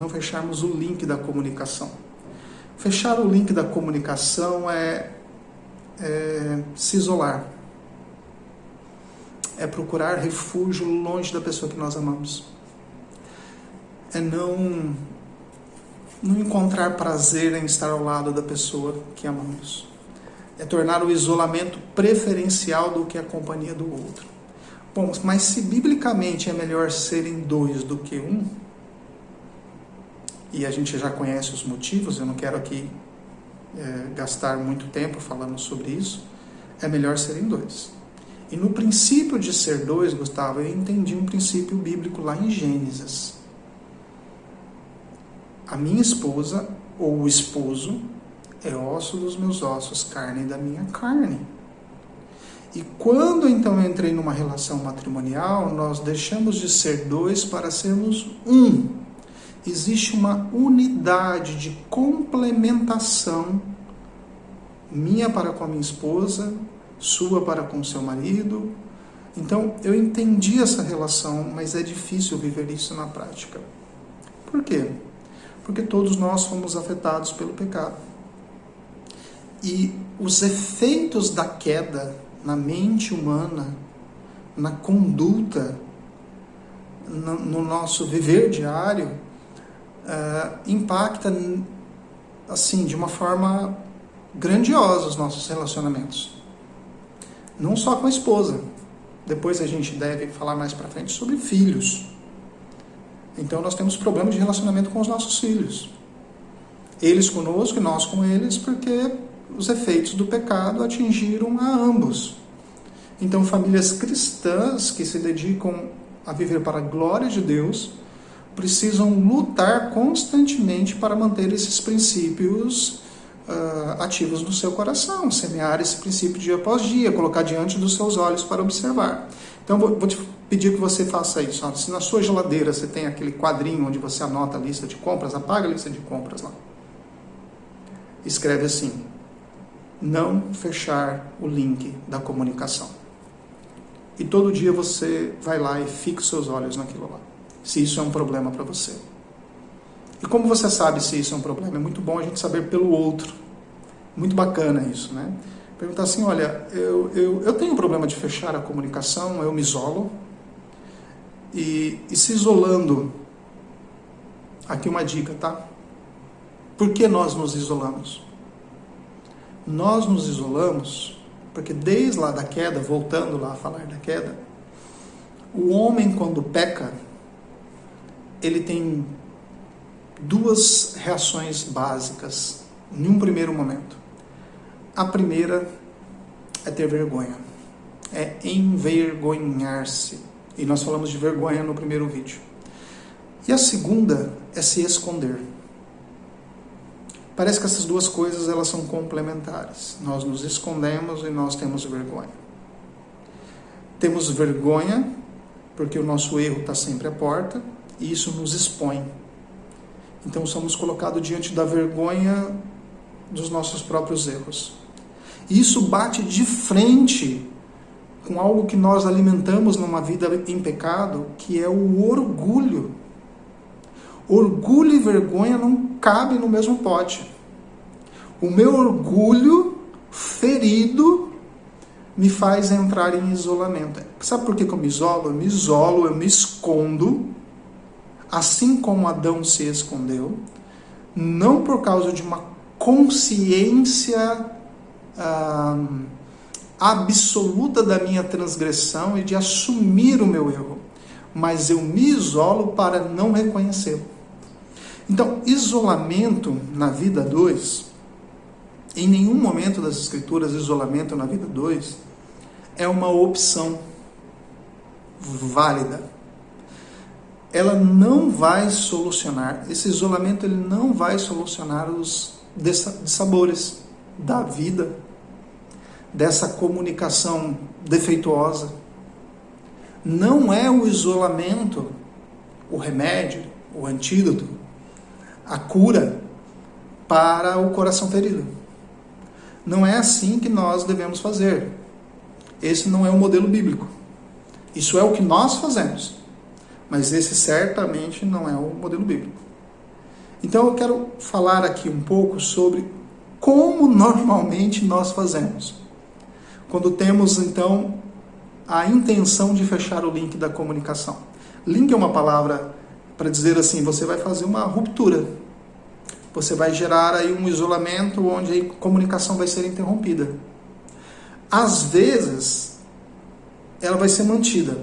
não fecharmos o link da comunicação. Fechar o link da comunicação é se isolar. É procurar refúgio longe da pessoa que nós amamos. É não encontrar prazer em estar ao lado da pessoa que amamos. É tornar o isolamento preferencial do que a companhia do outro. Bom, mas se biblicamente é melhor serem dois do que um, e a gente já conhece os motivos, eu não quero aqui gastar muito tempo falando sobre isso, é melhor serem dois. E no princípio de ser dois, Gustavo, eu entendi um princípio bíblico lá em Gênesis. A minha esposa, ou o esposo, é osso dos meus ossos, carne da minha carne. E quando então eu entrei numa relação matrimonial, nós deixamos de ser dois para sermos um. Existe uma unidade de complementação, minha para com a minha esposa, sua para com o seu marido. Então, eu entendi essa relação, mas é difícil viver isso na prática. Por quê? Porque todos nós fomos afetados pelo pecado. E os efeitos da queda na mente humana, na conduta, no nosso viver diário, impacta assim, de uma forma grandiosa os nossos relacionamentos. Não só com a esposa. Depois a gente deve falar mais para frente sobre filhos. Então nós temos problemas de relacionamento com os nossos filhos. Eles conosco e nós com eles, porque os efeitos do pecado atingiram a ambos. Então famílias cristãs que se dedicam a viver para a glória de Deus precisam lutar constantemente para manter esses princípios ativos no seu coração, semear esse princípio dia após dia, colocar diante dos seus olhos para observar. Então vou te pedir que você faça isso. Se na sua geladeira você tem aquele quadrinho onde você anota a lista de compras, apaga a lista de compras lá. Escreve assim: não fechar o link da comunicação. E todo dia você vai lá e fixa os seus olhos naquilo lá, se isso é um problema para você. E como você sabe se isso é um problema? É muito bom a gente saber pelo outro. Muito bacana isso, né? Perguntar assim, olha, eu tenho um problema de fechar a comunicação, eu me isolo. E se isolando, aqui uma dica, tá? Por que nós nos isolamos? Nós nos isolamos porque desde lá da queda, voltando lá a falar da queda, o homem quando peca, ele tem duas reações básicas em um primeiro momento. A primeira é ter vergonha, é envergonhar-se. E nós falamos de vergonha no primeiro vídeo. E a segunda é se esconder. Parece que essas duas coisas elas são complementares. Nós nos escondemos e nós temos vergonha. Temos vergonha porque o nosso erro está sempre à porta e isso nos expõe. Então somos colocados diante da vergonha dos nossos próprios erros. E isso bate de frente com algo que nós alimentamos numa vida em pecado, que é o orgulho. Orgulho e vergonha não cabem no mesmo pote. O meu orgulho ferido me faz entrar em isolamento. Sabe por que eu me isolo? Eu me escondo, assim como Adão se escondeu, não por causa de uma consciência absoluta da minha transgressão e de assumir o meu erro, mas eu me isolo para não reconhecê-lo. Então, isolamento na vida 2, em nenhum momento das Escrituras, isolamento na vida 2 é uma opção válida. Ela não vai solucionar, esse isolamento ele não vai solucionar os dissabores da vida, dessa comunicação defeituosa. Não é o isolamento o remédio, o antídoto, a cura para o coração ferido. Não é assim que nós devemos fazer. Esse não é o modelo bíblico. Isso é o que nós fazemos. Mas esse certamente não é o modelo bíblico. Então eu quero falar aqui um pouco sobre como normalmente nós fazemos. Quando temos, então, a intenção de fechar o link da comunicação. Link é uma palavra para dizer assim, você vai fazer uma ruptura. Você vai gerar aí um isolamento onde a comunicação vai ser interrompida. Às vezes, ela vai ser mantida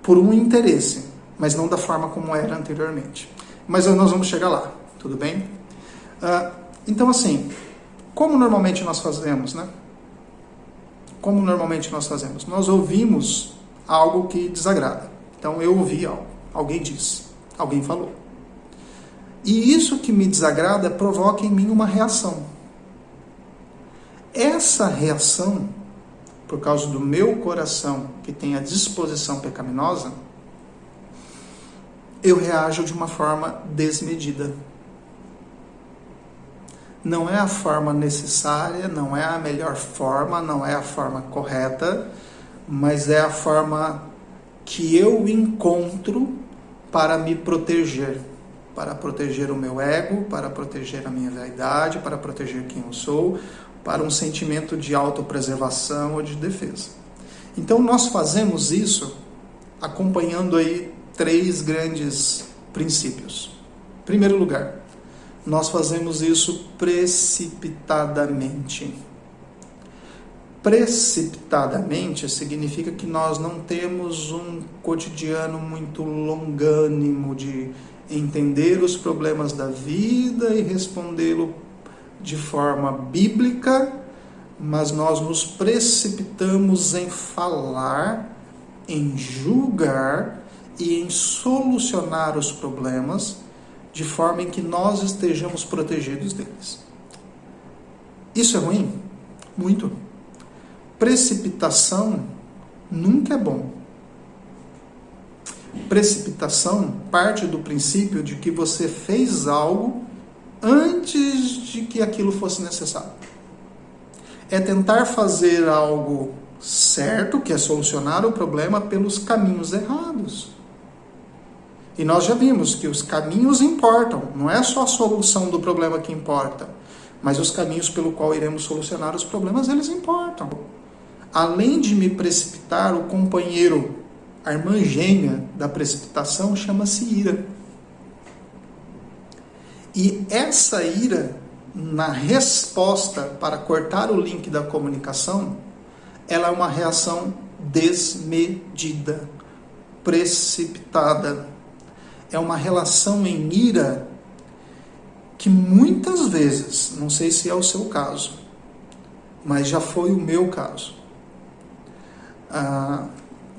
por um interesse, mas não da forma como era anteriormente. Mas nós vamos chegar lá, tudo bem? Então, assim, como normalmente nós fazemos, né? Como normalmente nós fazemos? Nós ouvimos algo que desagrada. Então, eu ouvi algo, alguém disse, alguém falou. E isso que me desagrada provoca em mim uma reação. Essa reação, por causa do meu coração, que tem a disposição pecaminosa, eu reajo de uma forma desmedida. Não é a forma necessária, não é a melhor forma, não é a forma correta, mas é a forma que eu encontro para me proteger. Para proteger o meu ego, para proteger a minha vaidade, para proteger quem eu sou, para um sentimento de autopreservação ou de defesa. Então nós fazemos isso acompanhando aí 3 grandes princípios. Em primeiro lugar, nós fazemos isso precipitadamente. Precipitadamente significa que nós não temos um cotidiano muito longânimo de entender os problemas da vida e respondê-lo de forma bíblica, mas nós nos precipitamos em falar, em julgar e em solucionar os problemas de forma em que nós estejamos protegidos deles. Isso é ruim? Muito. Precipitação nunca é bom. Precipitação parte do princípio de que você fez algo antes de que aquilo fosse necessário. É tentar fazer algo certo, que é solucionar o problema pelos caminhos errados. E nós já vimos que os caminhos importam, não é só a solução do problema que importa, mas os caminhos pelo qual iremos solucionar os problemas, eles importam. Além de me precipitar, o companheiro, a irmã gêmea da precipitação, chama-se ira. E essa ira, na resposta para cortar o link da comunicação, ela é uma reação desmedida, precipitada. É uma relação em ira que muitas vezes, não sei se é o seu caso, mas já foi o meu caso.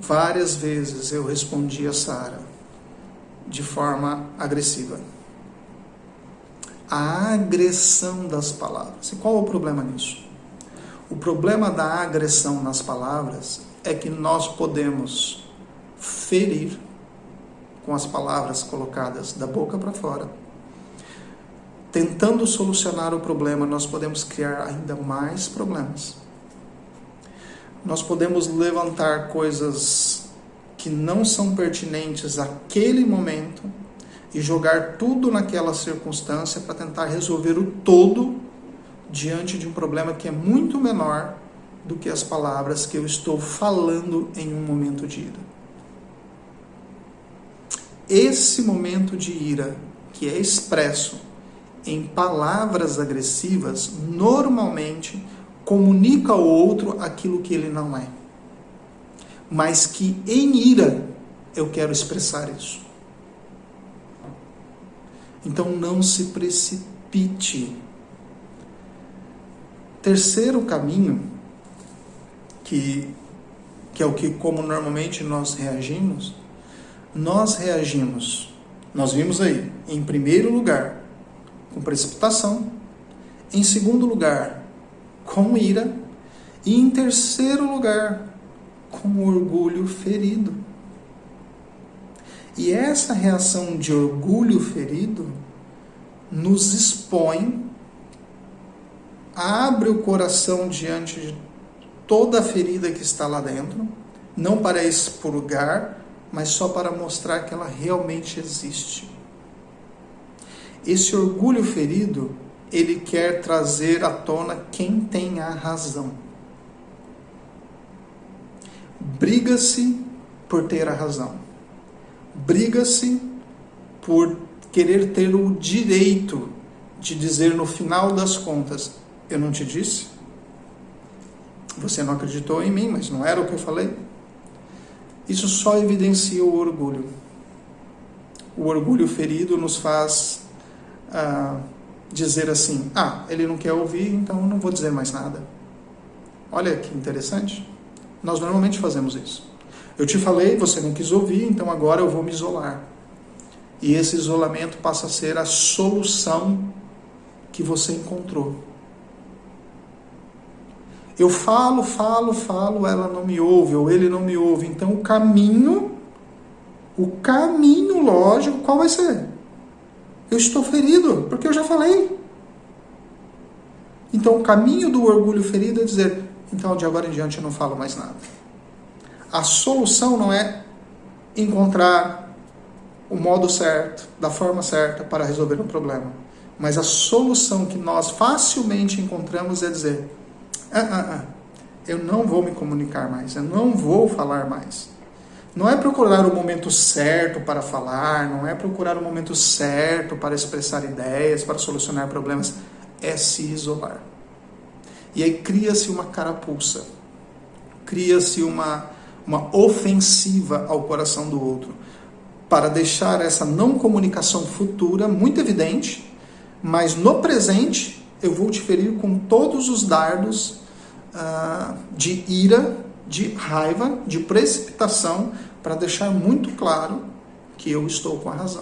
Várias vezes eu respondi a Sara de forma agressiva. A agressão das palavras. E qual é o problema nisso? O problema da agressão nas palavras é que nós podemos ferir com as palavras colocadas da boca para fora. Tentando solucionar o problema, nós podemos criar ainda mais problemas. Nós podemos levantar coisas que não são pertinentes àquele momento e jogar tudo naquela circunstância para tentar resolver o todo diante de um problema que é muito menor do que as palavras que eu estou falando em um momento de ira. Esse momento de ira, que é expresso em palavras agressivas, normalmente comunica ao outro aquilo que ele não é. Mas que em ira eu quero expressar isso. Então não se precipite. Terceiro caminho, que é o que como normalmente nós reagimos, nós vimos aí, em primeiro lugar, com precipitação, em segundo lugar, com ira, e em terceiro lugar, com orgulho ferido. E essa reação de orgulho ferido nos expõe, abre o coração diante de toda a ferida que está lá dentro, não para expurgar, mas só para mostrar que ela realmente existe. Esse orgulho ferido, ele quer trazer à tona quem tem a razão. Briga-se por ter a razão. Briga-se por querer ter o direito de dizer no final das contas, eu não te disse? Você não acreditou em mim, mas não era o que eu falei? Isso só evidencia o orgulho. O orgulho ferido nos faz dizer assim, ele não quer ouvir, então eu não vou dizer mais nada. Olha que interessante. Nós normalmente fazemos isso. Eu te falei, você não quis ouvir, então agora eu vou me isolar. E esse isolamento passa a ser a solução que você encontrou. Eu falo, ela não me ouve, ou ele não me ouve. Então o caminho lógico, qual vai ser? Eu estou ferido, porque eu já falei. Então o caminho do orgulho ferido é dizer, então de agora em diante eu não falo mais nada. A solução não é encontrar o modo certo, da forma certa para resolver o problema. Mas a solução que nós facilmente encontramos é dizer, eu não vou me comunicar mais, eu não vou falar mais. Não é procurar o momento certo para falar, não é procurar o momento certo para expressar ideias, para solucionar problemas, é se isolar. E aí cria-se uma carapuça, cria-se uma ofensiva ao coração do outro, para deixar essa não comunicação futura muito evidente, mas no presente eu vou te ferir com todos os dardos de ira, de raiva, de precipitação, para deixar muito claro que eu estou com a razão.